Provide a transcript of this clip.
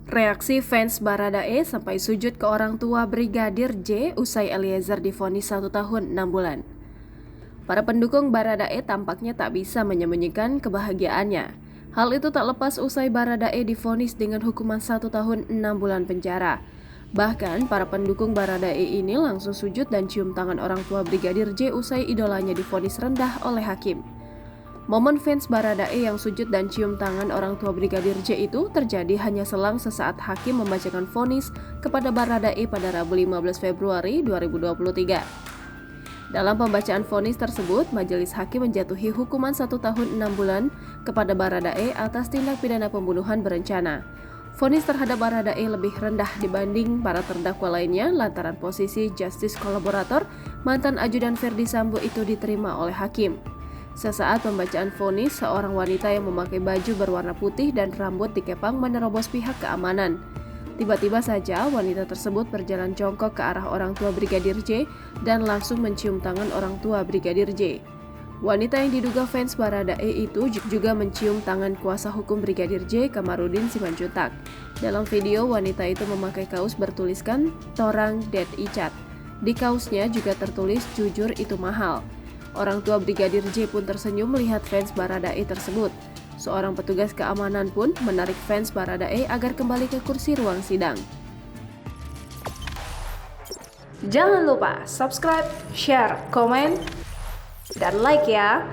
Reaksi fans Baradae sampai sujud ke orang tua Brigadir J usai Eliezer divonis 1 tahun 6 bulan. Para pendukung Baradae tampaknya tak bisa menyembunyikan kebahagiaannya. Hal itu tak lepas usai Baradae divonis dengan hukuman 1 tahun 6 bulan penjara. Bahkan para pendukung Baradae ini langsung sujud dan cium tangan orang tua Brigadir J usai idolanya divonis rendah oleh hakim. Momen fans Baradae yang sujud dan cium tangan orang tua Brigadir J itu terjadi hanya selang sesaat hakim membacakan vonis kepada Baradae pada Rabu 15 Februari 2023. Dalam pembacaan vonis tersebut, majelis hakim menjatuhi hukuman 1 tahun 6 bulan kepada Baradae atas tindak pidana pembunuhan berencana. Vonis terhadap Baradae lebih rendah dibanding para terdakwa lainnya lantaran posisi justice kolaborator mantan ajudan Ferdy Sambo itu diterima oleh hakim. Sesaat pembacaan vonis, seorang wanita yang memakai baju berwarna putih dan rambut dikepang menerobos pihak keamanan. Tiba-tiba saja wanita tersebut berjalan jongkok ke arah orang tua Brigadir J dan langsung mencium tangan orang tua Brigadir J. Wanita yang diduga fans Baradae itu juga mencium tangan kuasa hukum Brigadir J, Kamarudin Simanjuntak. Dalam video, wanita itu memakai kaos bertuliskan Torang Det Icat. Di kaosnya juga tertulis jujur itu mahal. Orang tua Brigadir J pun tersenyum melihat fans Baradae tersebut. Seorang petugas keamanan pun menarik fans Baradae agar kembali ke kursi ruang sidang. Jangan lupa subscribe, share, komen, dan like ya!